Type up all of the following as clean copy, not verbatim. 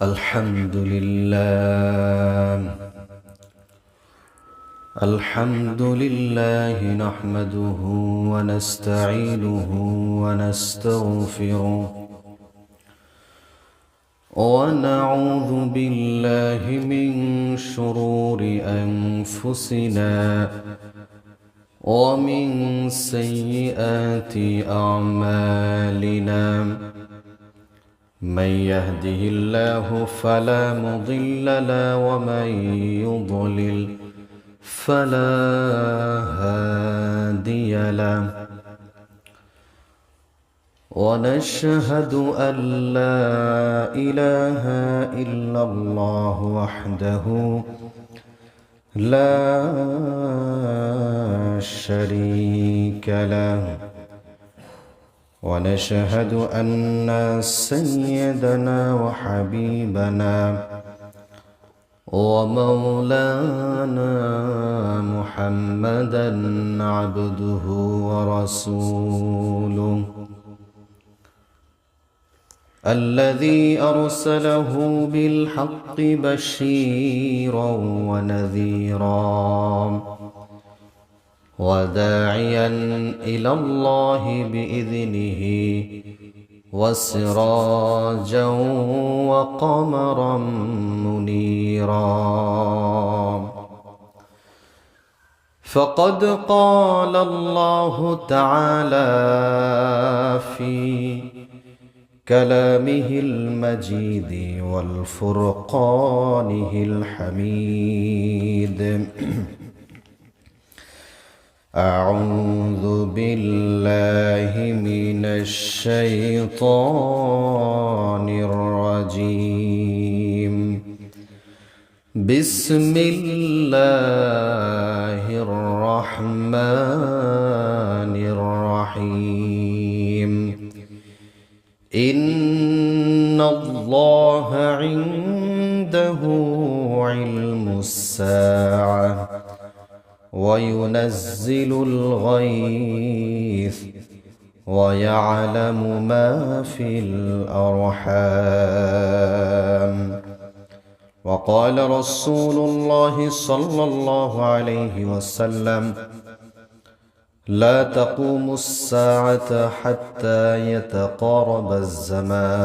الحمد لله الحمد لله نحمده ونستعينه ونستغفره ونعوذ بالله من شرور أنفسنا ومن سيئات أعمالنا من يهده الله فلا مضل له ومن يضلل فلا هادي له ونشهد أن لا إله إلا الله وحده لا شريك له ونشهد أن سيدنا وحبيبنا ومولانا محمدا عبده ورسوله الذي أرسله بالحق بشيرا ونذيرا وداعيا إلى الله بإذنه وسراجا وقمرا منيرا فقد قال الله تعالى في كلامه المجيد والفرقانه الحميد أعوذ بالله من الشيطان الرجيم بسم الله الرحمن الرحيم إن الله عنده علم الساعة وينزل الغيث ويعلم ما في الأرحام وقال رسول الله صلى الله عليه وسلم لا تقوم الساعة حتى يتقارب الزمان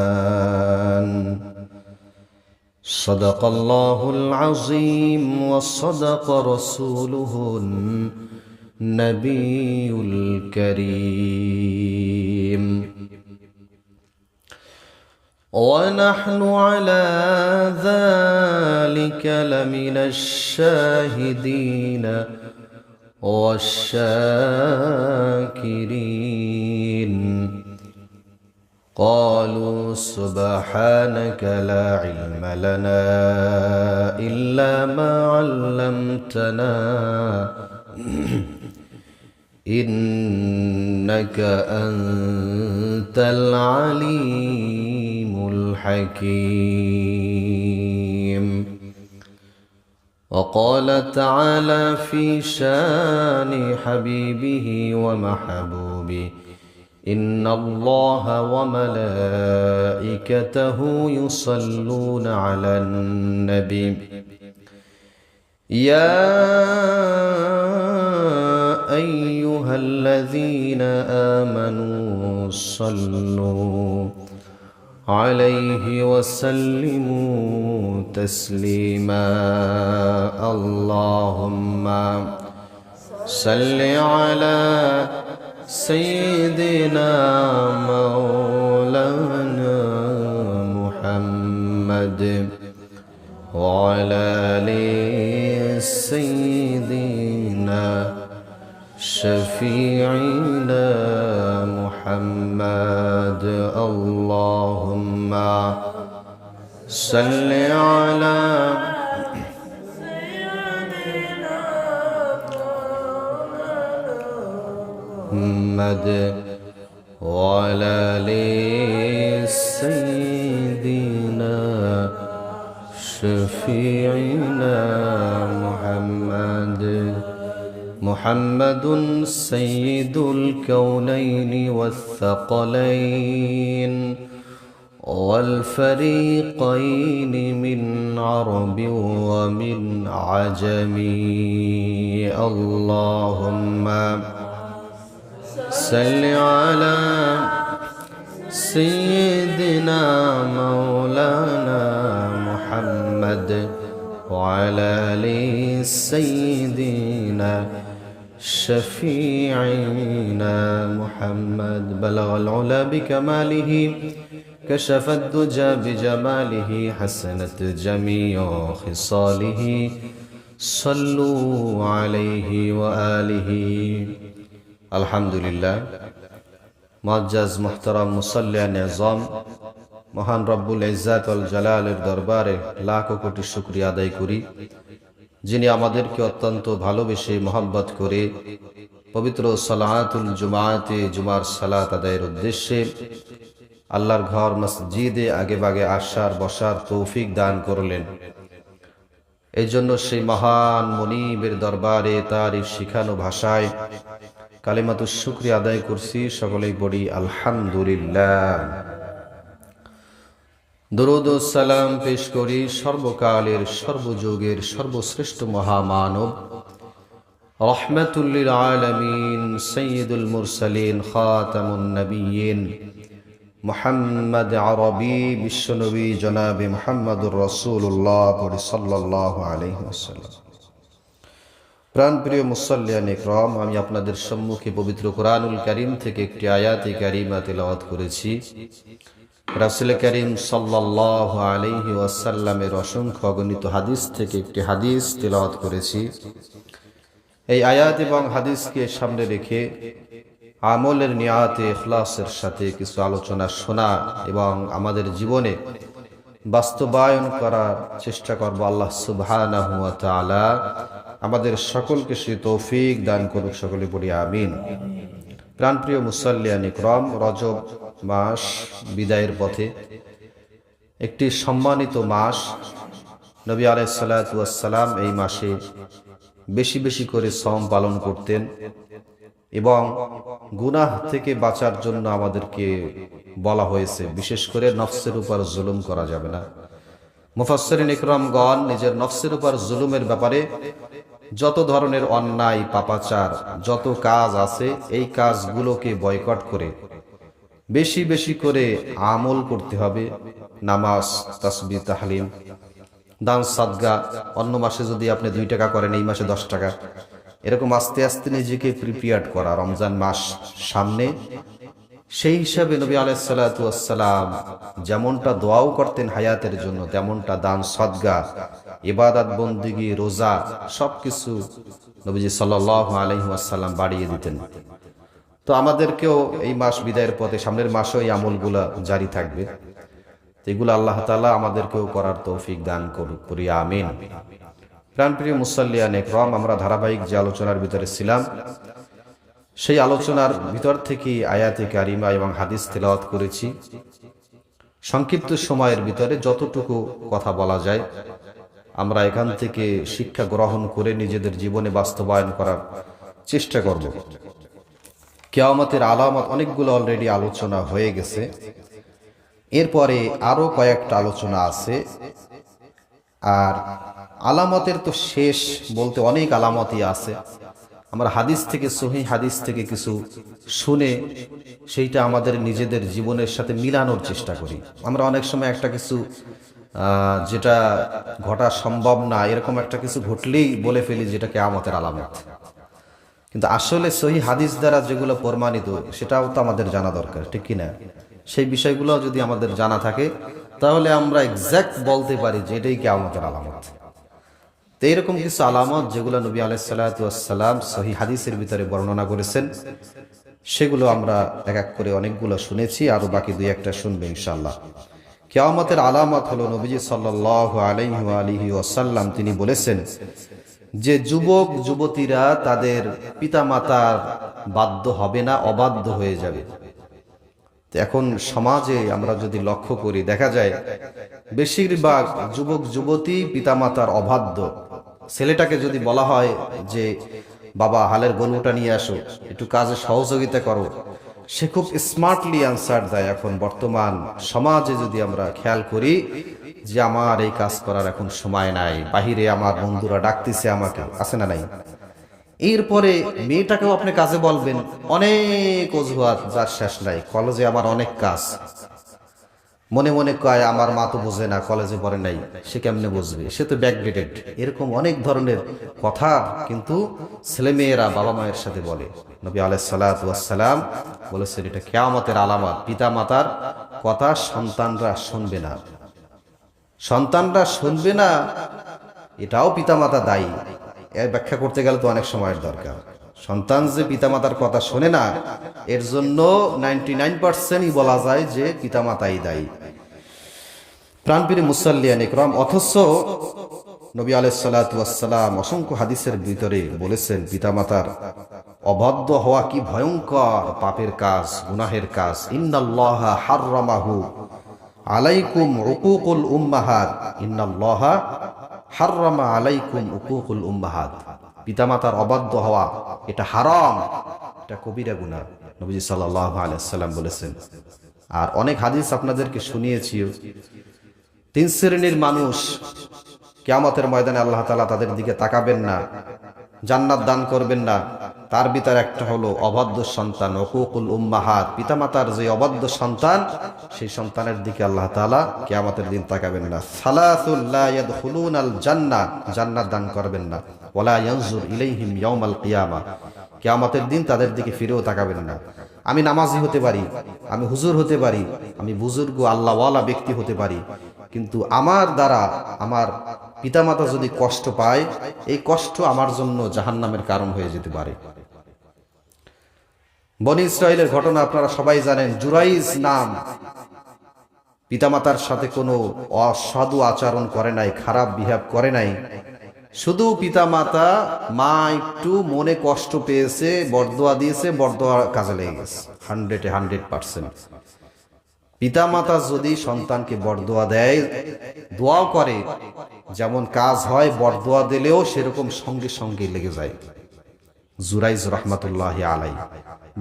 صدق الله العظيم وصدق رسوله النبي الكريم ونحن على ذلك لمن الشاهدين والشاكرين قالوا سبحانك لا علم لنا إلا ما علمتنا إنك أنت العليم الحكيم وقال تعالى في شان حبيبه ومحبوبه إن الله وملائكته يصلون على النبي يا أيها الذين آمنوا صلوا عليه وسلموا تسليما اللهم صل على سيدنا مولانا محمد وعلى آل سيدنا شفيعنا محمد اللهم صل على محمد وعلى آل سيدنا شفيعنا محمد سيد الكونين والثقلين والفريقين من عرب ومن عجم اللهم صل على سيدنا مولانا محمد وعلى آل سيدنا شفيعنا محمد بلغ العلا بكماله كشف الدجى بجماله حسنت جميع خصاله صلوا عليه وآله الحمد لله মুআজ্জাজ মুহতারাম মুসাল্লিয়ান আযম মহান রব্বুল ইজ্জাত ওয়াল জালালের দরবারে লাখ কোটি শুকরিয়া আদায় করি যিনি আমাদেরকে অত্যন্ত ভালোবেসে মহব্বত করে পবিত্র সালাতুল জুমাতে জুমার সালাত আদায়ের উদ্দেশ্যে আল্লাহর ঘর মসজিদে আগে বাগে আসার বসার তৌফিক দান করলেন। এই জন্য সেই মহান মুনিবের দরবারে তার শিখানো ভাষায় কালিমাতুশ শুকরিয়া আদায় করছি, সকলেই পড়ি আলহামদুলিল্লাহ। দরুদ ও সালাম পেশ করি সর্বকালের সর্বযুগের সর্বশ্রেষ্ঠ মহামানব রাহমাতুল লিল আলামিন সাইয়্যিদুল মুরসালিন খাতামুন নবিয়্যিন মুহাম্মদ আরবি বিশ্বনবী জনাবে মুহাম্মদুর রাসূলুল্লাহ সাল্লাল্লাহু আলাইহি ওয়াসাল্লাম। প্রাণপ্রিয় মুসাল্লিয়ান ইকরাম, আমি আপনাদের সম্মুখে পবিত্র কোরআনুল কারীম থেকে একটি আয়াতে কারিমা তেলাওয়াত করেছি। রাসূল করিম সাল্লাল্লাহু আলাইহি ওয়াসাল্লামের অসংখ্য অগণিত হাদিস থেকে একটি হাদিস তেলাওয়াত করেছি। এই আয়াত এবং হাদিসকে সামনে রেখে আমলের নিয়াতে ইখলাসের সাথে কিছু আলোচনা শোনা এবং আমাদের জীবনে বাস্তবায়ন করার চেষ্টা করব। আল্লাহ সুবহানাহু ওয়া তাআলা আমাদের সকলকে সে তৌফিক দান করুক, সকলে পড়ি আমিন। প্রাণপ্রিয় মুসাল্লিয়ান ইকরাম, রজব মাস বিদায়ের পথে, একটি সম্মানিত মাস। নবী আলাইহিস সালাতু ওয়াস সালাম এই মাসে বেশি বেশি করে সওম পালন করতেন এবং গুনাহ থেকে বাঁচার জন্য আমাদেরকে বলা হয়েছে, বিশেষ করে নফসের উপর জুলুম করা যাবে না। মুফাসসিরিন ইকরামগণ নিজের নফসের উপর জুলুমের ব্যাপারে যত ধরনের অন্যায় পাপাচার যত কাজ আছে এই কাজগুলোকে বয়কট করে বেশি বেশি করে আমল করতে হবে। নামাজ, তাসবিহ, তাহলিল, দান, সাদকা। অন্য মাসে যদি আপনি 2 টাকা করেন, এই মাসে 10 টাকা, এরকম আস্তে আস্তে নিজেকে প্রিপেয়ার করা। রমজান মাস সামনে, সেই হিসাবে নবী আলাইহিস সালাতু ওয়াস সালাম যেমনটা দোয়াও করতেন হায়াতের জন্য, তেমনটা দান, সদকা, ইবাদত, বন্দেগী, রোজা সবকিছু নবীজি সাল্লাল্লাহু আলাইহি ওয়াসাল্লাম বাড়িয়ে দিতেন। তো আমাদেরকেও এই মাস বিদায়ের পথে সামনের মাসেও এই আমলগুলা জারি থাকবে। এগুলো আল্লাহ তাআলা আমাদেরকেও করার তৌফিক দান করুক, করি আমিন। প্রাণপ্রিয় মুসাল্লিয়ান ইকরাম, আমরা ধারাবাহিক যে আলোচনার ভিতরে ছিলাম, সেই আলোচনার ভিতর থেকে আয়াতে কারিমা এবং হাদিস তেলাওয়াত করেছি। সংক্ষিপ্ত সময়ের ভিতরে যতটুকু কথা বলা যায় আমরা এখান থেকে শিক্ষা গ্রহণ করে নিজেদের জীবনে বাস্তবায়ন করার চেষ্টা করব। কিয়ামতের আলামত অনেকগুলো অলরেডি আলোচনা হয়ে গেছে, এরপরে আরো কয়েকটা আলোচনা আছে। আর আলামতের তো শেষ বলতে অনেক আলামতই আছে। আমরা হাদিস থেকে, সহিহ হাদিস থেকে কিছু শুনে সেইটা আমাদের নিজেদের জীবনের সাথে মিলানোর চেষ্টা করি। আমরা অনেক সময় একটা কিছু যেটা ঘটা সম্ভব না, এরকম একটা কিছু ঘটলেই বলে ফেলি যেটা কিয়ামতের আলামত। কিন্তু আসলে সহিহ হাদিস দ্বারা যেগুলো প্রমাণিত সেটাও তো আমাদের জানা দরকার, ঠিক কিনা? সেই বিষয়গুলো যদি আমাদের জানা থাকে তাহলে আমরা এক্সাক্ট বলতে পারি যে এটাই কিয়ামতের আলামত। তো এরকম কিছু আলামত যেগুলো নবী আলাইহিস সালাতু ওয়াস সালাম সহিহ হাদিসের ভিতরে বর্ণনা করেছেন, সেগুলো আমরা এক এক করে অনেকগুলো শুনেছি, আরো বাকি 2-1টা শুনবে ইনশাআল্লাহ। কিয়ামতের আলামত হলো নবীজি সাল্লাল্লাহু আলাইহি ওয়াসাল্লাম তিনি বলেছেন যে যুবক যুবতীরা তাদের পিতামাতার বাধ্য হবে না, অবাধ্য হয়ে যাবে। এখন সমাজে আমরা যদি লক্ষ্য করি দেখা যায় বেশিরভাগ যুবক যুবতী পিতামাতার অবাধ্য। ছেলেটাকে যদি বলা হয় যে বাবা হালের গরুটা নিয়ে আসো, একটু কাজে সহযোগিতা করো, সে খুব স্মার্টলি অ্যান্সার দেয়। এখন বর্তমান সমাজে যদি আমরা খেয়াল করি যে আমার এই কাজ করার এখন সময় নাই, বাহিরে আমার বন্ধুরা ডাকতেছে আমাকে, আছে না নাই? এরপরে মেয়েটাকেও আপনি কাজে বলবেন, অনেক অজুহাত যার শেষ নাই। কলেজে আমার অনেক কাজ, মনে মনে কয় আমার মা তো বোঝে না, কলেজে পড়ে নাই, সে কেমনে বুঝবে, সে তো ব্যাকডেটেড। এরকম অনেক ধরনের কথা কিন্তু ছেলেমেয়েরা বাবা মায়ের সাথে বলে। নবী আলাইহিস সালাতু ওয়াস সালাম বলেছেন এটা কিয়ামতের আলামত। পিতা মাতার কথা সন্তানরা শুনবে না, সন্তানরা শুনবে না, এটাও পিতামাতা দায়ী। এর ব্যাখ্যা করতে গেলে তো অনেক সময়ের দরকার। সন্তান যে পিতামাতার কথা শোনে না, এর জন্য 99%ই বলা যায় যে পিতামাতাই দায়ী। প্রাণপ্রিয় মুসাল্লিয়ান ইকরাম, অথচ নবী আলাইহিস সালাতু ওয়াস সালাম অসংখ্য হাদিসের ভিতরে বলেছেন পিতামাতার অবাধ্য হওয়া কি ভয়ঙ্কর পাপের কাজ, গুনাহের কাজ। ইন্নাল্লাহা হাররামাহু আলাইকুম উকুকুল উম্মাহাত, ইন্নাল্লাহা হাররামা আলাইকুম উকুকুল উম্মাহাত। পিতামাতার অবাধ্য হওয়া এটা হারাম, এটা কবিরা গুনাহ, নবীজি সাল্লাল্লাহু আলাইহি ওয়াসাল্লাম বলেছেন। আর অনেক হাদিস আপনাদেরকে শুনিয়েছি। 3 শ্রেণীর মানুষ কিয়ামতের ময়দানে আল্লাহ তাআলা তাদের দিকে তাকাবেন না, জান্নাত দান করবেন না। তার ভিতর একটা হলো অবাধ্য সন্তান, উকুকুল উম্মাহাত, পিতামাতার যে অবাধ্য সন্তান, সেই সন্তানের দিকে আল্লাহ তাআলা কিয়ামতের দিন তাকাবেন না। সালাসুল লা ইয়াদখুলুনাল জান্নাহ, জান্নাত দান করবেন না। ওয়ালা ইয়ানজুর ইলাইহিম ইয়াউমাল কিয়ামা, কিয়ামতের দিন তাদের দিকে ফিরেও তাকাবেন না। আমি নামাজি হতে পারি, আমি হুজুর হতে পারি, আমি বুজুর্গ আল্লাহওয়ালা ব্যক্তি হতে পারি, কিন্তু আমার দ্বারা আমার পিতামাতা যদি কষ্ট পায়, এই কষ্ট আমার জন্য জাহান্নামের কারণ হয়ে যেতে পারে। বনি ইসরাইলের ঘটনা আপনারা সবাই জানেন। জুরাইজ নাম পিতামাতার সাথে কোনো অসাধু আচরণ করে নাই, খারাপ বিহেভ করে নাই। শুধু পিতামাতা, মা একটু মনে কষ্ট পেয়েছে, বরদোয়া দিয়েছে, বরদোয়া কাজে লেগে গেছে। 100% পিতামাতা যদি সন্তানকে বরদোয়া দেয়, দোয়াও করে, যেমন কাজ হয় বরদোয়া দিলেও সেরকম সঙ্গে সঙ্গে লেগে যায়। জুরাইজ রহমাতুল্লাহি আলাইহি,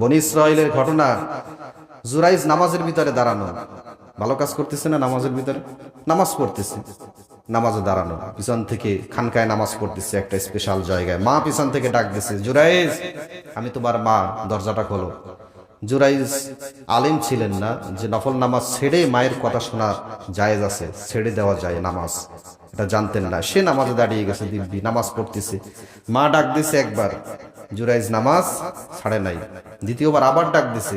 বনি ইসরাইলের ঘটনা। জুরাইজ নামাজের ভিতরে দাঁড়ানো, ভালো কাজ করতেছে না, নামাজের ভিতরে নামাজ পড়তেছে, নামাজে দাঁড়ানো, পিছন থেকে খানকায় নামাজ পড়তেছে একটা স্পেশাল জায়গায়। মা পিছন থেকে ডাক দিছে, জুরাইজ আমি তোমার মা, দরজাটা খোলো। জুরাইজ আলেম ছিলেন না যে নফল নামাজ ছেড়ে মায়ের কথা শোনা জায়েজ আছে, ছেড়ে দেওয়া যায় নামাজ, এটা জানতেন না। সে নামাজে দাঁড়িয়ে গেছে, দিব্যি নামাজ পড়তেছে। মা ডাক দিছে একবার, জুরাইজ নামাজ ছাড়ে নাই। দ্বিতীয়বার আবার ডাক দিছে,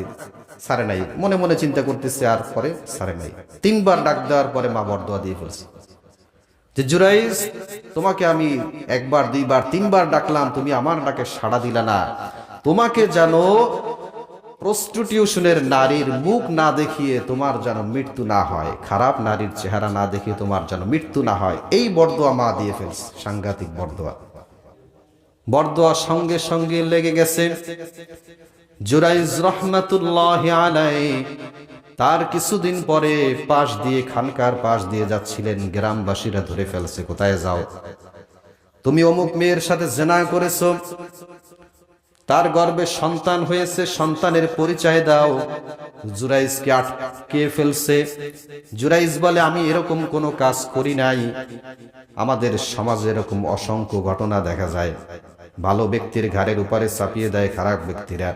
ছাড়ে নাই। মনে মনে চিন্তা করতেছে, আর পরে ছাড়ে নাই। 3 বার ডাক দেওয়ার পরে মা বরদোয়া দিয়ে ফেলছে যে জুরাইজ তোমাকে আমি 1 বার 2 বার 3 বার ডাকলাম, তুমি আমার ডাকে সাড়া দিলা না। তোমাকে জানো প্রস্টিটিউশনের নারীর মুখ না দেখিয়ে তোমার যেন মৃত্যু না হয়, খারাপ নারীর চেহারা না দেখিয়ে তোমার যেন মৃত্যু না হয়। এই বরদোয়া মা দিয়ে ফেলছে, সাংঘাতিক বরদোয়া। বরদোয়া সঙ্গে সঙ্গে লেগে গেছে। জুরাইজ রহমাতুল্লাহি আলাইহি তার কিছুদিন পরে পাশ দিয়ে, খানকার পাশ দিয়ে যাচ্ছিলেন, গ্রামবাসীরা ধরে ফেলছে, কোথায় যাও, তুমি অমুক মেয়ের সাথে জিনা করেছো, তার গর্ভে সন্তান হয়েছে, সন্তানের পরিচয় দাও। জুরাইজকে আটকে ফেলছে। জুরাইজ বলে আমি এরকম কোনো কাজ করি নাই। আমাদের সমাজে এরকম অসংখ্য ঘটনা দেখা যায়, ভালো ব্যক্তির ঘাড়ের উপরে চাপিয়ে দেয় খারাপ ব্যক্তিরা।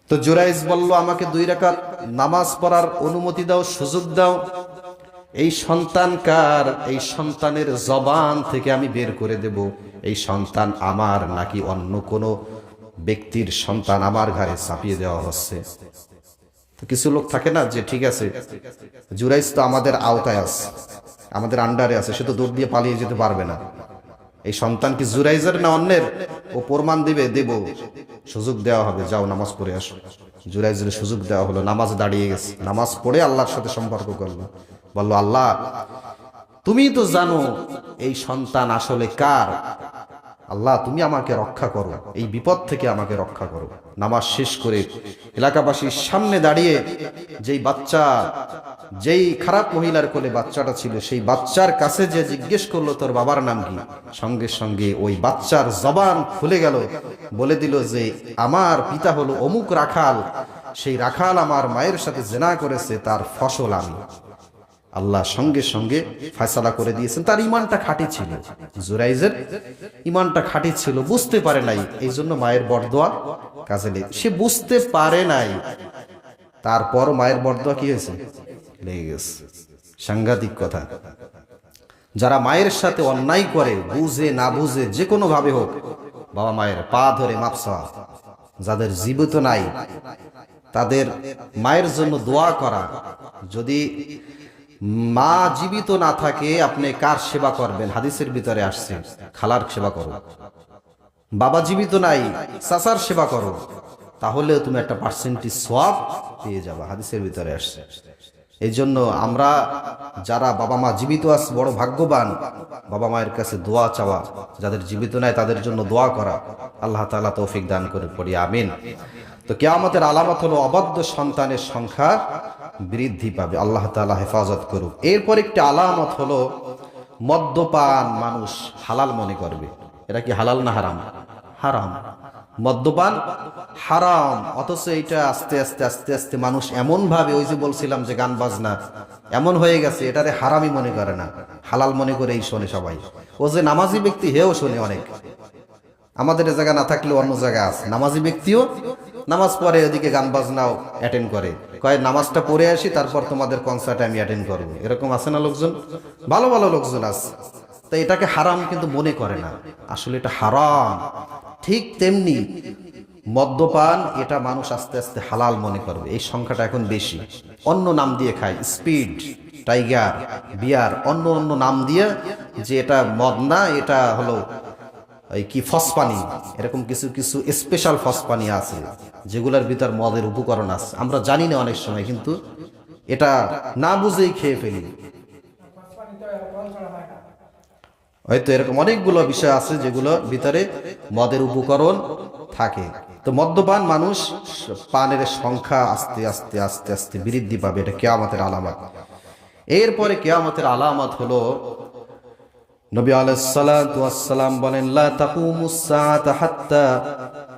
তো জুরাইজ বলল আমাকে 2 রাকাত নামাজ পড়ার অনুমতি দাও, সুযোগ দাও। এই সন্তান কার? এই সন্তানের জবান থেকে আমি বের করে দেব এই সন্তান আমার নাকি অন্য কোনো ব্যক্তির সন্তান আমার ঘাড়ে চাপিয়ে দেওয়া হচ্ছে। তো কিছু লোক থাকে না যে ঠিক আছে, জুরাইজ তো আমাদের আওতায় আছে, আমাদের আন্ডারে আছে, সে তো দৌড় দিয়ে পালিয়ে যেতে পারবে না। এই সন্তান কি জুরাইজের না অন্যের? ও প্রমাণ দিবে, দেব, সুযোগ দেওয়া হবে, যাও নামাজ পড়ে আসো। জুরাইজের সুযোগ দেওয়া হলো, নামাজে দাঁড়িয়ে গেছে, নামাজ পড়ে আল্লাহর সাথে সম্পর্ক করলো। বললো আল্লাহ তুমি তো জানো এই সন্তান আসলে কার, আল্লাহ তুমি আমাকে রক্ষা করো, এই বিপদ থেকে আমাকে রক্ষা করো। নামাজ শেষ করে এলাকাবাসীর সামনে দাঁড়িয়ে যেই বাচ্চা, যেই খারাপ মহিলার কোলে বাচ্চাটা ছিল, সেই বাচ্চার কাছে যে জিজ্ঞেস করলো তোর বাবার নাম কি, সঙ্গে সঙ্গে ওই বাচ্চার জবান খুলে গেল, বলে দিল যে আমার পিতা হলো অমুক রাখাল, সেই রাখাল আমার মায়ের সাথে জেনা করেছে, তার ফসল আমি। আল্লাহ সঙ্গে সঙ্গে ফয়সালা করে দিয়েছেন। তার ইমানটা খাঁটি ছিল, জুরাইজের ইমানটা খাঁটি ছিল, বুঝতে পারে নাই, এই জন্য মায়ের বরদোয়া কাজে লেগে, সে বুঝতে পারে নাই, তারপর মায়ের বরদোয়া কি হয়েছে, লেগে গেছে। সাংঘাতিক কথা। যারা মায়ের সাথে অন্যায় করে, বুঝে না বুঝে যে কোনো ভাবে হোক, বাবা মায়ের পা ধরে মাপ চাওয়া। যাদের জীবিত নাই তাদের মায়ের জন্য দোয়া করা। যদি মা জীবিত না থাকে, আপনি কার সেবা করবেন? হাদিসের ভিতরে আসছে, খালার সেবা করো। বাবা জীবিত নাই, চাচার সেবা করো, তাহলে তুমি একটা পার্সেন্টেজ সওয়াব পেয়ে যাবা, হাদিসের ভিতরে আসছে। এই জন্য আমরা যারা বাবা মা জীবিত আছে বড় ভাগ্যবান। বাবা মায়ের কাছে দোয়া চাওয়া, যাদের জীবিত নাই তাদের জন্য দোয়া করা। আল্লাহ তাআলা তৌফিক দান করে পড়ি আমিন। তো কিয়ামতের আলামত হলো অবাধ্য সন্তানের সংখ্যা বৃদ্ধি পাবে, আল্লাহ তাআলা হেফাজত করুক। এরপর একটি আলামত হলো মদ্যপান মানুষ হালাল মনে করবে। এটা কি হালাল না হারাম? হারাম। মদ্যপান হারাম, অথচ এটা আস্তে আস্তে আস্তে আস্তে মানুষ এমন ভাবে, ওই যে বলছিলাম যে গান বাজনা এমন হয়ে গেছে, এটারে হারামই মনে করে না, হালাল মনে করেই শোনে সবাই। ও যে নামাজি ব্যক্তি, হেও শোনে অনেক। আমাদের এ জায়গা না থাকলেও অন্য জায়গায় আছে, নামাজি ব্যক্তিও নামাজ পড়ে, ওদিকে গান বাজনাও অ্যাটেন্ড করে, কয় নামাজটা পড়ে আসি তারপর তোমাদের কনসার্টে আমি অ্যাটেন্ড করবো। এরকম আছে না লোকজন? ভালো ভালো লোকজন আছে। তো এটাকে হারাম কিন্তু মনে করে না, আসলে এটা হারাম। ঠিক তেমনি মদ্যপান, এটা মানুষ আস্তে আস্তে হালাল মনে করবে। এই সংখ্যাটা এখন বেশি। অন্য নাম দিয়ে খায়, স্পিড, টাইগার, বিয়ার, অন্য অন্য নাম দিয়ে, যে এটা মদ না, এটা হলো এই কি ফসপানি, এরকম কিছু কিছু স্পেশাল ফসপানি আছে যেগুলোর ভিতর মদের উপকরণ আছে। আমরা জানি না অনেক সময়, কিন্তু এটা না বুঝেই খেয়ে ফেলি। হয়তো এরকম অনেকগুলো বিষয় আছে যেগুলোর ভিতরে মদের উপকরণ থাকে। তো মদ্যপান মানুষ পানের সংখ্যা আস্তে আস্তে আস্তে আস্তে বৃদ্ধি পাবে, এটা কিয়ামতের আলামত। এরপরে কিয়ামতের আলামত হলো, নবী আলাইহিস সালাতু ওয়াস সালাম বলেন, লা তাকুমুস সাআতু হাত্তা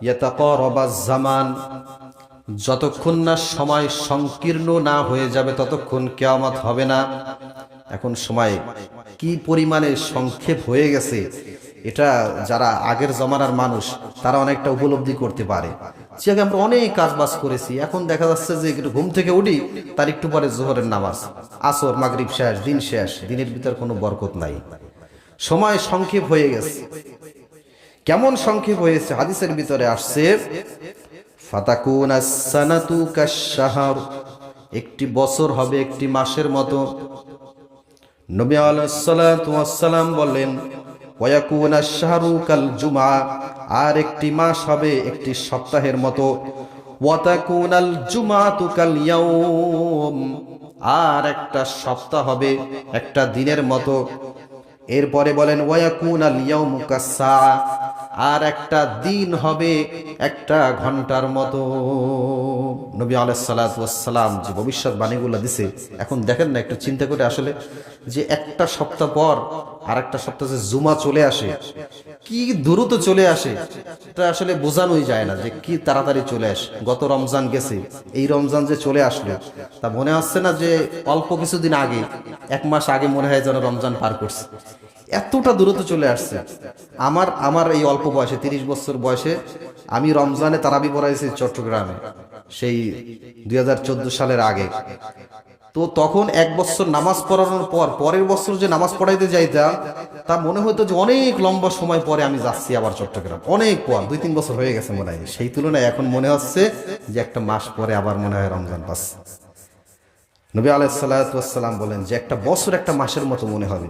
ইয়াতাকারাবাজ জামান, যতক্ষণ না সময় সংকীর্ণ না হয়ে যাবে ততক্ষণ কিয়ামত হবে না। এখন সময় কি পরিমাণে সংক্ষেপ হয়ে গেছে, এটা যারা আগের জমানার মানুষ তারা অনেকটা উপলব্ধি করতে পারে। যে আগে আমরা অনেক কাজ বাজ করেছি, এখন দেখা যাচ্ছে যে একটু ঘুম থেকে উঠি, তার একটু পরে জোহরের নামাজ, আসর, মাগরিব শেষ, দিন শেষ, দিনের ভিতর কোনো বরকত নাই। সময় সংক্ষেপ হয়ে গেছে। কেমন সংক্ষেপ হয়েছে? হাদিসের ভিতরে আসছে, ফাতাকুনাস সানাতু কাশ-শাহর, একটি বছর হবে একটি মাসের মতো। নবী আলাইহিস সালাতু ওয়াস সালাম বলেন, ওয়ায়াকুনাশ শাহরু কাল জুমআ, আর একটি মাস হবে একটি সপ্তাহের মতো। ওয়াতাকুনাল জুমআতু কাল ইয়াউম, আর একটা সপ্তাহ হবে একটা দিনের মতো। এরপরে বলেন, ওয়ায়াকুনাল ইয়াউমু কাস-সা, আর একটা দিন হবে একটা ঘন্টার মতো। নবী আলাইহিস সালাতু ওয়াস সালাম যে ভবিষ্যৎবাণীগুলো দিছে, এখন দেখেন না, একটু চিন্তা করে আসলে, যে একটা সপ্তাহ পর আর একটা সপ্তাহ যে জুমা চলে আসে, কি দ্রুত চলে আসে, এটা আসলে বোঝানোই যায় না যে কি তাড়াতাড়ি চলে আসে। গত রমজান গেছে, এই রমজান যে চলে আসলো, তা মনে হচ্ছে না যে অল্প কিছুদিন আগে, এক মাস আগে মনে হয় যেন রমজান পার করছে, এতটা দ্রুত চলে আসছে। আমার এই অল্প বয়সে, 30 বছর বয়সে আমি রমজানে তারাবি পড়াইছি চট্টগ্রামে, সেই 2014 সালের আগে। তো তখন এক বছর নামাজ পড়ানোর পর পরের বছর যে নামাজ পড়াইতে যাইতাম, তা মনে হতো যে অনেক লম্বা সময় পরে আমি যাচ্ছি আবার চট্টগ্রাম, অনেক পর, 2-3 বছর হয়ে গেছে মনে হয়। সেই তুলনায় এখন মনে হচ্ছে যে একটা মাস পরে আবার মনে হয় রমজান পাচ্ছে। নবী আলাইহিস সালাতু ওয়াস সালাম বলেন যে একটা বছর একটা মাসের মতো মনে হবে।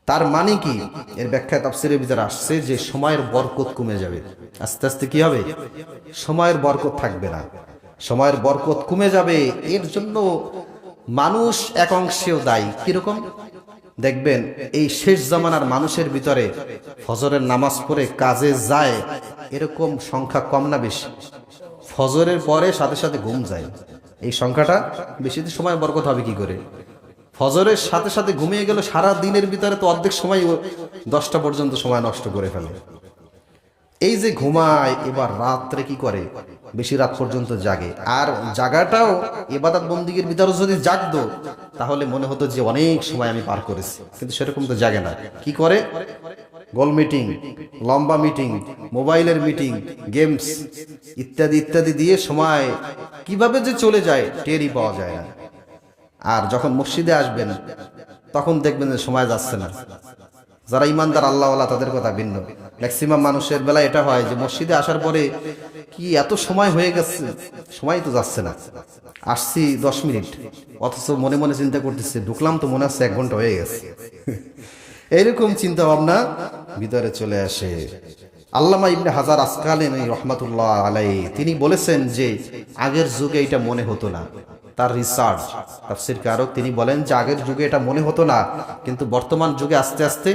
তার মানে কি? এর ব্যাখ্যা তাফসীরের ভিতরে আসছে যে সময়ের বরকত কমে যাবে, আস্তে আস্তে কি হবে, সময়ের বরকত থাকবে না, সময়ের বরকত কমে যাবে। এর জন্য মানুষ এক অংশেও দায়ী। কিরকম? দেখবেন এই শেষ জামানার মানুষের ভিতরে ফজরের নামাজ পড়ে কাজে যায়, এরকম সংখ্যা কম না বেশি? ফজরের পরে সাথে সাথে ঘুম যায়, এই সংখ্যাটা বেশি। সময় বরকত হবে কি করে? ফজরের সাথে সাথে ঘুমিয়ে গেল, সারা দিনের ভিতরে তো অর্ধেক সময় 10টা পর্যন্ত সময় নষ্ট করে ফেলে। এই যে ঘুমায়, এবার রাত্রে কি করে? বেশি রাত পর্যন্ত জাগে। আর জাগাটাও ইবাদত বন্দিগির ভিতরে যদি জাগতো তাহলে মনে হতো যে অনেক সময় আমি পার করেছি, কিন্তু সেরকম তো জাগে না। কি করে? গোল মিটিং, লম্বা মিটিং, মোবাইলের মিটিং, গেমস ইত্যাদি ইত্যাদি দিয়ে সময় কিভাবে যে চলে যায় টেরই পাওয়া যায় না। আর যখন মসজিদে আসবেন তখন দেখবেন যে সময় যাচ্ছে না। যারা ইমানদার আল্লাহওয়ালা তাদের কথা ভিন্ন। ম্যাক্সিমাম মানুষের বেলা এটা হয় যে মসজিদে আসার পরে কি এত সময় হয়ে গেছে, সময় তো যাচ্ছে না, আসছি 10 মিনিট, অথচ মনে মনে চিন্তা করতেছে ঢুকলাম তো মনে হচ্ছে 1 ঘন্টা হয়ে গেছে। এইরকম চিন্তা ভাবনা ভিতরে চলে আসে। আল্লামা ইবনে হাজার আসকালানী রহমাতুল্লাহ আলাইহি তিনি বলেছেন যে আগের যুগে এটা মনে হতো না। তার রিসার্চ তাফসীর কারক তিনি বলেন যে আগের যুগে এটা মনে হতো না, কিন্তু বর্তমান যুগে আস্তে আস্তে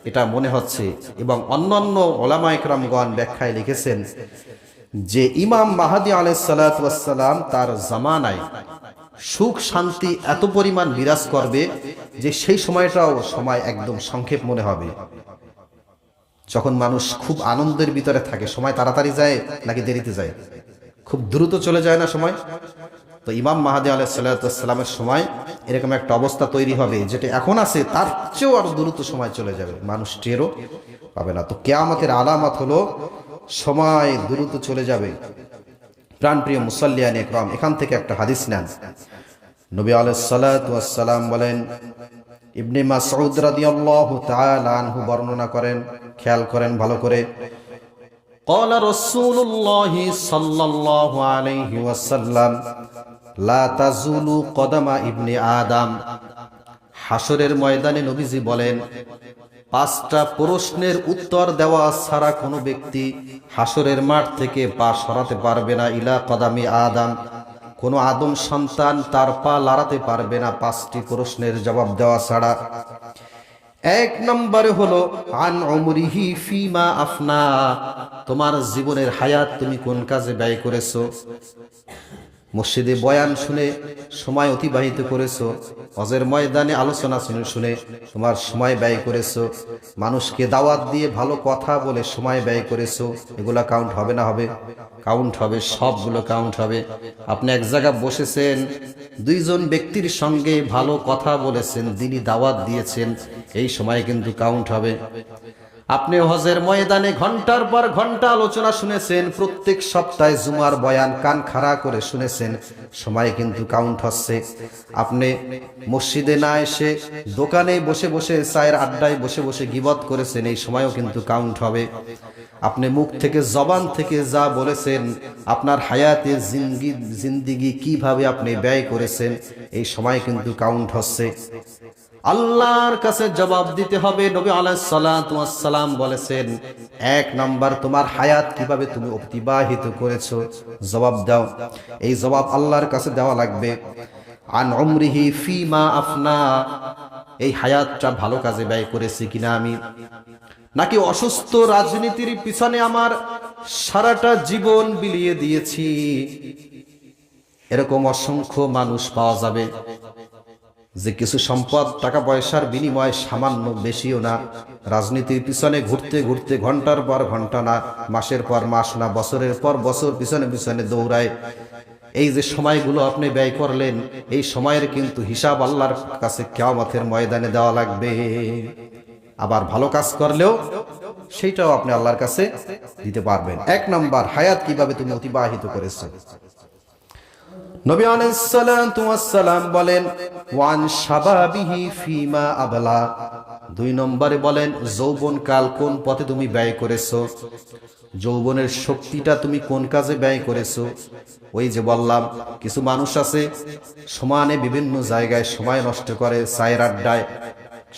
এটা মনে হচ্ছে। এবং অন্যান্য ওলামা ইকরামগণ ব্যাখ্যায় লিখেছেন যে ইমাম মাহদী আলাইহিস সালাতু ওয়াস সালাম তার জামানায় সুখ শান্তি এত পরিমাণ বিরাজ করবে যে সেই সময়টাও সময় একদম সংক্ষেপ মনে হবে। যখন মানুষ খুব আনন্দের ভিতরে থাকে সময় তাড়াতাড়ি যায় নাকি দেরিতে যায়? খুব দ্রুত চলে যায় না সময়? তো ইমাম মাহদী আলাইহিস সালাতু ওয়াস সালামের সময় এরকম একটা অবস্থা তৈরি হবে যেটা এখন আছে তার চেয়েও আরো দ্রুত সময় চলে যাবে, মানুষ টেরও পাবে না। তো কিয়ামতের আলামত হলো সময় দ্রুত চলে যাবে। প্রাণপ্রিয় মুসাল্লিয়ান ইকরাম, এখান থেকে একটা হাদিস নেন। নবী আলাইহিস সালাতু ওয়াস সালাম বলেন, ইবনে মাসউদ রাদিয়াল্লাহু তাআলা আনহু বর্ণনা করেন, খেয়াল করেন ভালো করে। ক্বালা রাসূলুল্লাহ সাল্লাল্লাহু আলাইহি ওয়াসাল্লাম লা তাজুলু কদামা ইবনে আদম। হাসরের ময়দানে নবীজি বলেন 5টা প্রশ্নের উত্তর দেওয়া ছাড়া কোনো ব্যক্তি হাসরের মাঠ থেকে পা সরাতে পারবে না। ইলা কদামি আদম, কোনো আদম সন্তান তার পা লড়াতে পারবে না 5টি প্রশ্নের জবাব দেওয়া ছাড়া। 1 নম্বরে হলো আন উমরিহি ফিমা আফনা, তোমার জীবনের হায়াত তুমি কোন কাজে ব্যয় করেছো? মসজিদে বয়ান শুনে সময় অতিবাহিত করেছো, হজের ময়দানে আলোচনা শুনে তোমার সময় ব্যয় করেছো, মানুষকে দাওয়াত দিয়ে ভালো কথা বলে সময় ব্যয় করেছো, এগুলা কাউন্ট হবে না? হবে, কাউন্ট হবে, সবগুলো কাউন্ট হবে। আপনি এক জায়গায় বসেছেন, 2 জন ব্যক্তির সঙ্গে ভালো কথা বলেছেন, দিনই দাওয়াত দিয়েছেন, এই সময় কিন্তু কাউন্ট হবে। আপনি হজের ময়দানে ঘন্টার পর ঘন্টা আলোচনা শুনেছেন, প্রত্যেক সপ্তাহে জুমার বয়ান কান খাড়া করে শুনেছেন, সময় কিন্তু কাউন্ট হচ্ছে। আপনি মসজিদে না এসে দোকানে বসে বসে চায়ের আড্ডায় বসে বসে গীবত করেছেন, এই সময়ও কিন্তু কাউন্ট হবে। আপনি মুখ থেকে জবান থেকে যা বলেছেন, আপনার হায়াতের জিন্দিগি কিভাবে আপনি ব্যয় করেছেন, এই সময় কিন্তু কাউন্ট হচ্ছে। আল্লাহর কাছে জবাব দিতে হবে। নবী আলাইহিস সালাতু ওয়াস সালাম বলেছেন 1 নাম্বার তোমার হায়াত কিভাবে তুমি অতিবাহিত করেছো, জবাব দাও। এই জবাব আল্লাহর কাছে দেওয়া লাগবে। আন উমরিহি ফিমা আফনা, এই হায়াতটা ভালো কাজে ব্যয় করেছি কিনা আমি, নাকি অসুস্থ রাজনীতির পিছনে আমার সারাটা জীবন বিলিয়ে দিয়েছি। এরকম অসংখ্য মানুষ পাওয়া যাবে যে কিছু সম্পদ টাকা পয়সার বিনিময়ে সামান্য বেশিও না, রাজনীতির পিছনে ঘুরতে ঘুরতে ঘন্টার পর ঘন্টা না, মাসের পর মাস না, বছরের পর বছর পিছনে পিছনে দৌড়ায়। এই যে সময়গুলো আপনি ব্যয় করলেন, এই সময়ের কিন্তু হিসাব আল্লাহর কাছে কিয়ামতের ময়দানে দেওয়া লাগবে। আবার ভালো কাজ করলেও সেইটাও আপনি আল্লাহর কাছে দিতে পারবেন। 1 নাম্বার হায়াত কিভাবে তুমি অতিবাহিত করেছো। নবী আলাইহিস সালাতু ওয়াস সালাম বলেন ওয়ান শাবাবিহি ফিমা আবলা, 2 নম্বরে বলেন যৌবন কাল কোন পথে তুমি ব্যয় করেছো, যৌবনের শক্তিটা তুমি কোন কাজে ব্যয় করেছো। ওই যে বললাম কিছু মানুষ আছে সমানে বিভিন্ন জায়গায় সময় নষ্ট করে, চায়ের আড্ডায়,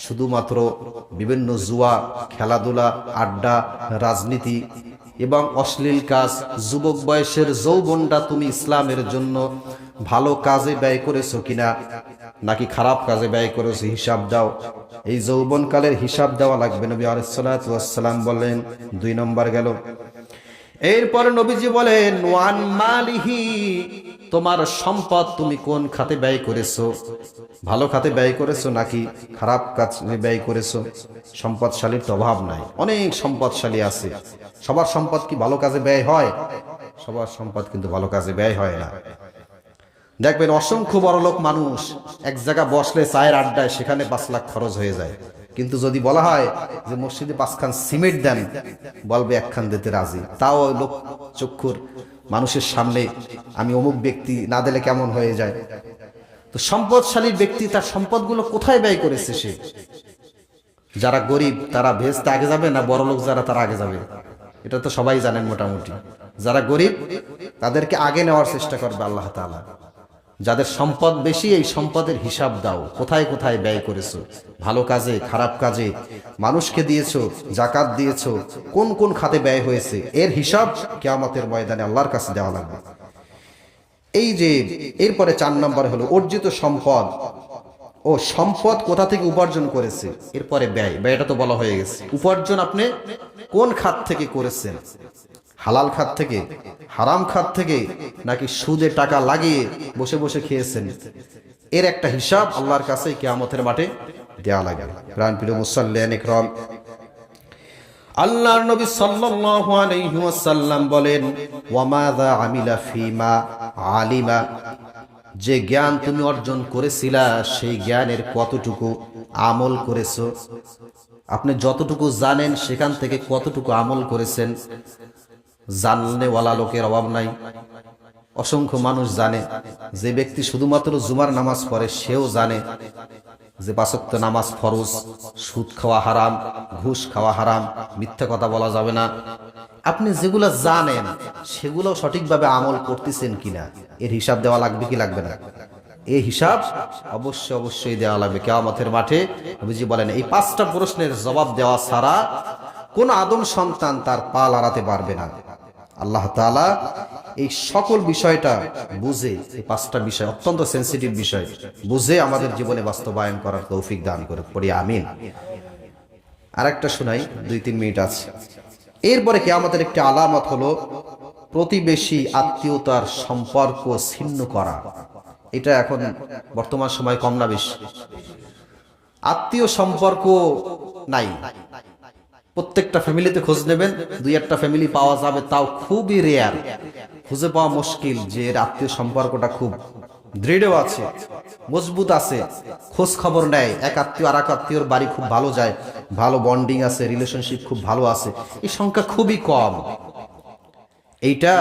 শুধুমাত্র বিভিন্ন জুয়া, খেলাধুলা, আড্ডা, রাজনীতি এবং অশ্লীল কাজ। যুবক বয়সের যৌবনটা তুমি ইসলামের জন্য ভালো কাজে ব্যয় করেছো কিনা, নাকি খারাপ কাজে ব্যয় করেছো, হিসাব দাও। এই যৌবনকালের হিসাব দেওয়া লাগবে। নবী আলাইহিস সালাতু ওয়াস সালাম বলেন 2 নম্বর গেল। এরপর নবীজি বলেন ওয়ান মালিহি, তোমার সম্পদ তুমি কোন খাতে ব্যয় করেছো, ভালো খাতে ব্যয় করেছো নাকি খারাপ কাজে ব্যয় করেছো। সম্পদশালীর তো অভাব নাই, অনেক সম্পদশালী আছে। সবার সম্পদ কি ভালো কাজে ব্যয় হয়? সবার সম্পদ কিন্তু ভালো কাজে ব্যয় হয় না। দেখবেন অসংখ্য বড়লোক মানুষ এক জায়গা বসলে চায়ের আড্ডায় সেখানে 5 লাখ খরচ হয়ে যায়, কিন্তু যদি বলা হয় যে মসজিদে 5 খান সিমেন্ট দেন, বলবে 1 খান দিতে রাজি। তাও লোক চক্ষুর মানুষের সামনে আমি অমুক ব্যক্তি, না দিলে কেমন হয়ে যায়। তো সম্পদশালী ব্যক্তি তার সম্পদগুলো কোথায় ব্যয় করেছে সে? যারা গরিব তারা ভেস্তে আগে যাবে না বড়লোক যারা তারা আগে যাবে? এটা তো সবাই জানেন মোটামুটি। যারা গরিব তাদেরকে আগে নেওয়ার চেষ্টা করবে আল্লাহ তাআলা। যাদের সম্পদ বেশি, এই সম্পদের হিসাব দাও, কোথায় কোথায় ব্যয় করেছো, ভালো কাজে খারাপ কাজে, মানুষকে দিয়েছো, জাকাত দিয়েছো, কোন কোন খাতে ব্যয় হয়েছে, এর হিসাব কিয়ামতের ময়দানে আল্লাহর কাছে দেওয়া লাগবে। এই যে এরপরে 4 নম্বর হলো অর্জিত সম্পদ ও সম্পদ কোথা থেকে উপার্জন করেছে, এরপরে ব্যয়টা তো বলা হয়ে গেছে। উপার্জন আপনি কোন খাত থেকে করেছেন, হালাল খাত থেকে, হারাম খাত থেকে, নাকি সুদে টাকা লাগিয়ে বসে বসে খেয়েছেন, এর একটা হিসাব আল্লাহর কাছে কিয়ামতের মাঠে দেয়া লাগে। প্রাণপ্রিয় মুসাল্লিয়ান ইকরাম, আল্লাহর নবী সাল্লাল্লাহু আলাইহি ওয়াসাল্লাম বলেন, ওয়া মাযা আমিলা ফিমা আলিমা, যে জ্ঞান তুমি অর্জন করেছিলা সেই জ্ঞানের কতটুকু আমল করেছো। আপনি যতটুকু জানেন সেখান থেকে কতটুকু আমল করেছেন। জাননেওয়ালা লোকের অভাব নাই, অসংখ্য মানুষ জানে। যে ব্যক্তি শুধুমাত্র জুমার নামাজ পড়ে সেও জানে যে 5 ওয়াক্ত নামাজ ফরজ, সুদ খাওয়া হারাম, ঘুষ খাওয়া হারাম, মিথ্যা কথা বলা যাবে না। আপনি যেগুলো জানেন সেগুলো সঠিকভাবে আমল করতেছেন কিনা, এর হিসাব দেওয়া লাগবে কি লাগবে না? এই হিসাব অবশ্যই দেওয়া লাগবে কিয়ামতের মাঠে। নবীজি বলেন, এই 5টা প্রশ্নের জবাব দেওয়া ছাড়া কোন আদম সন্তান তার পা লড়াতে পারবে না। আল্লাহ তাআলা এই সকল বিষয়টা বুঝে, এই 5টা বিষয় অত্যন্ত সেন্সিটিভ বিষয়, বুঝে আমাদের জীবনে বাস্তবায়ন করার তৌফিক দান করে পড়ি আমিন। আরেকটা শোনাই, 2-3 মিনিট আছে। এরপরে কিয়ামতের একটি আলামত হলো প্রতিবেশী আত্মীয়তার সম্পর্ক ছিন্ন করা। এটা এখন বর্তমান সময় কম না বেশি? আত্মীয় সম্পর্ক নাই। প্রত্যেকটা ফ্যামিলিতে খোঁজ নেবেন, 2-1টা ফ্যামিলি পাওয়া যাবে, তাও খুবই রেয়ার, খুঁজে পাওয়া মুশকিল যে এর আত্মীয় সম্পর্কটা খুব দৃঢ় আছে, মজবুত আছে, খোঁজ খবর নেয়, এক আত্মীয় আর এক আত্মীয়র বাড়ি খুব ভালো যায়, ভালো বন্ডিং আছে, রিলেশনশিপ খুব ভালো আছে। এই সংখ্যা খুবই কম। এইটা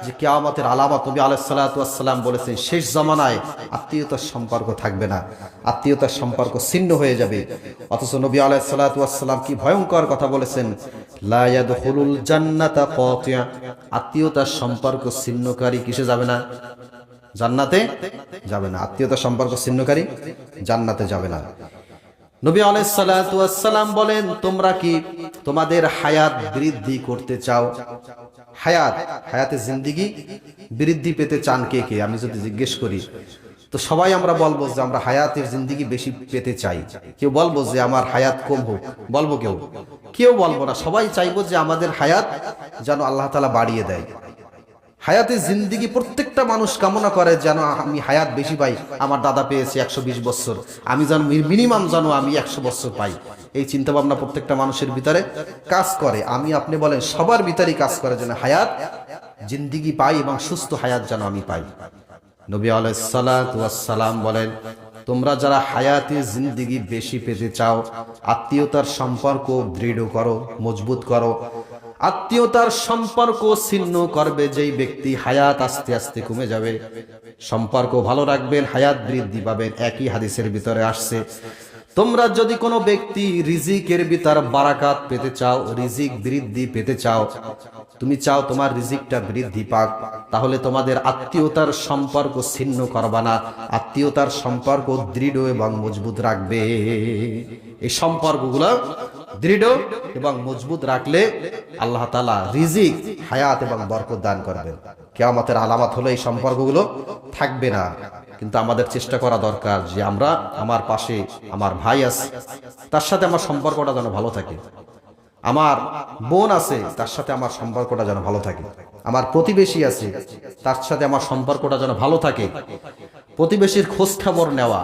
যে কিয়ামতের আলামত। নবী আলাইহিস সালাতু ওয়াস সালাম বলেছেন, শেষ জামানায় আত্মীয়তার সম্পর্ক থাকবে না, আত্মীয়তার সম্পর্ক ছিন্ন হয়ে যাবে। অথচ নবী আলাইহিস সালাতু ওয়াস সালাম কি ভয়ঙ্কর কথা বলেছেন, লা ইয়াদখুলুল জান্নাতা কাতিয়া, আত্মীয়তার সম্পর্ক ছিন্নকারী কিসে যাবে না? জান্নাতে যাবে না। আত্মীয়তার সম্পর্ক ছিন্নকারী জান্নাতে যাবে না। নবী আলাইহিস সালাতু ওয়াস সালাম বলেন, তোমরা কি তোমাদের হায়াত বৃদ্ধি করতে চাও? হায়াতে জিন্দেগি বৃদ্ধি পেতে চান কে কে? আমি যদি জিজ্ঞেস করি তো সবাই আমরা বলবো যে আমরা হায়াতের জিন্দেগি বেশি পেতে চাই। কেউ বলবো যে আমার হায়াত কম হোক, বলবো কেউ বলবো না। সবাই চাইবো যে আমাদের হায়াত যেন আল্লাহ তাআলা বাড়িয়ে দেয়। হায়াতে জিন্দেগি প্রত্যেকটা মানুষ কামনা করে যেন আমি হায়াত বেশি পাই। আমার দাদা পেয়েছে 120 বছর, আমি যেন মিনিমাম যেন আমি 100 বছর পাই। এই চিন্তা ভাবনা প্রত্যেকটা মানুষের ভিতরে কাজ করে। আমি আপনি বলেন সবার ভিতরেই কাজ করে যেন হায়াত জিন্দেগি পাই এবং সুস্থ হায়াত যেন আমি পাই। নবী আলাইহিস সালাতু ওয়াস সালাম বলেন, তোমরা যারা হায়াতে জিন্দেগি বেশি পেতে চাও, আত্মীয়তার সম্পর্ক দৃঢ় করো, মজবুত করো। আত্মীয়তার সম্পর্ক ছিন্ন করবে যেই ব্যক্তি, হায়াত আস্তে আস্তে কমে যাবে। সম্পর্ক ভালো রাখবেন, হায়াত বৃদ্ধি পাবেন। একই হাদিসের ভিতরে আসছে, তোমরা যদি কোনো ব্যক্তি রিজিকের ভিতর বারাকাত পেতে চাও, রিজিক বৃদ্ধি পেতে চাও, তুমি চাও তোমার রিজিকটা বৃদ্ধি পাক, তাহলে তোমাদের আত্মীয়তার সম্পর্ক ছিন্ন করবা না, আত্মীয়তার সম্পর্ক দৃঢ় এবং মজবুত রাখবে। এই সম্পর্কগুলো দৃঢ় এবং মজবুত রাখলে আল্লাহ তাআলা রিজিক, হায়াত এবং বরকত দান করবেন। কিয়ামতের আলামত হলো এই সম্পর্কগুলো থাকবে না। কিন্তু আমাদের চেষ্টা করা দরকার যে আমরা, আমার পাশে আমার ভাই আছে, তার সাথে আমার সম্পর্কটা যেন ভালো থাকে। আমার বোন আছে, তার সাথে আমার সম্পর্কটা যেন ভালো থাকে। আমার প্রতিবেশী আছে, তার সাথে আমার সম্পর্কটা যেন ভালো থাকে। প্রতিবেশীর খোঁজ খবর নেওয়া,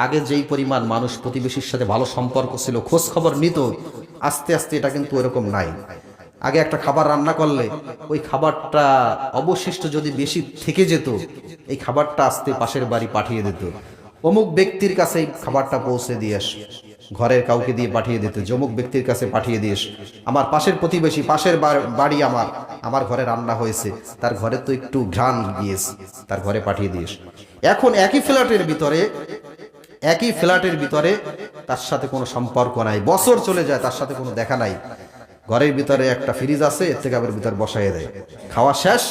আগে যেই পরিমাণ মানুষ প্রতিবেশীর সাথে ভালো সম্পর্ক ছিল, খোঁজ খবর নিত, আস্তে আস্তে এটা কিন্তু এরকম নাই। আগে একটা খাবার রান্না করলে ওই খাবারটা অবশিষ্ট যদি বেশি থেকে যেত, এই খাবারটা আস্তে পাশের বাড়ি পাঠিয়ে দিত, অমুক ব্যক্তির কাছে এই খাবারটা পৌঁছে দিয়ে আস, ঘরের কাউকে দিয়ে পাঠিয়ে দিত, অমুক ব্যক্তির কাছে পাঠিয়ে দিস, আমার পাশের প্রতিবেশী, পাশের বাড়ি আমার ঘরে রান্না হয়েছে, তার ঘরে তো একটু ঘ্রাণ গিয়েছে, তার ঘরে পাঠিয়ে দিস। এখন একই ফ্ল্যাটের ভিতরে তার সাথে কোনো সম্পর্ক নাই, বছর চলে যায় তার সাথে কোনো দেখা নাই, ঘরের ভিতরে একটা ফ্রিজ আছে, এর থেকে আবার ভিতরে বসাই দেয়, খাওয়া শেষ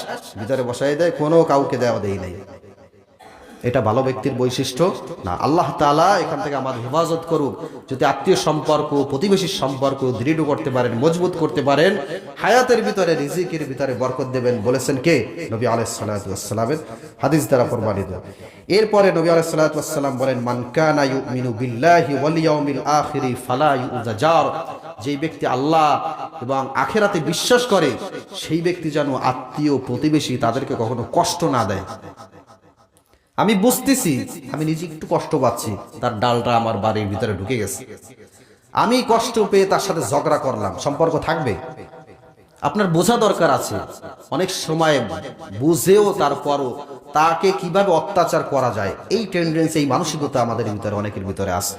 ভিতরে বসাই দেয়, কোনো কাউকে দেওয়া দেই নাই। এটা ভালো ব্যক্তির বৈশিষ্ট্য না। আল্লাহ তাআলা এখান থেকে আমাদের হেফাজত করুক। যদি আত্মীয় সম্পর্ক, প্রতিবেশীর সম্পর্ক দৃঢ় করতে পারেন, মজবুত করতে পারেন, হায়াতের ভিতরে, রিজিকের ভিতরে বরকত দেবেন, বলেছেন কে? নবী আলাইহিস সালাতু ওয়াস সালামের হাদিস দ্বারা প্রমাণিত। এরপরে নবী আলাইহিস সালাতু ওয়াস সালাম বলেন, মান কানা ইউমিনু বিল্লাহি ওয়াল ইয়াউমিল আখিরি ফালা ইউজাজার, যেই ব্যক্তি আল্লাহ এবং আখিরাতে বিশ্বাস করে সেই ব্যক্তি যেন আত্মীয় প্রতিবেশী তাদেরকে কখনো কষ্ট না দেয়। আমি বুঝতেছি আমি নিজে একটু কষ্ট পাচ্ছি, তার ডালটা আমার বাড়ির ভিতরে ঢুকে গেছে, আমি কষ্ট পেয়ে তার সাথে ঝগড়া করলাম, সম্পর্ক থাকবে? আপনার বোঝা দরকার আছে। অনেক সময় বুঝেও তারপরও তাকে কিভাবে অত্যাচার করা যায়, এই টেন্ডেন্সি, এই মানসিকতা আমাদের ভিতরে অনেকের ভিতরে আছে,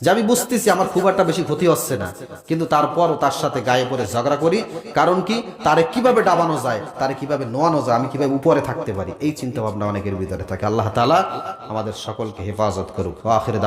যে আমি বুঝতেছি আমার খুব একটা বেশি ক্ষতি হচ্ছে না, কিন্তু তারপরও তার সাথে গায়ে পড়ে ঝগড়া করি। কারণ কি? তারে কিভাবে ডাবানো যায়, তারে কিভাবে নোয়ানো যায়, আমি কিভাবে উপরে থাকতে পারি, এই চিন্তা ভাবনা অনেকের ভিতরে থাকে। আল্লাহ তাআলা আমাদের সকলকে হেফাজত করুক। আখির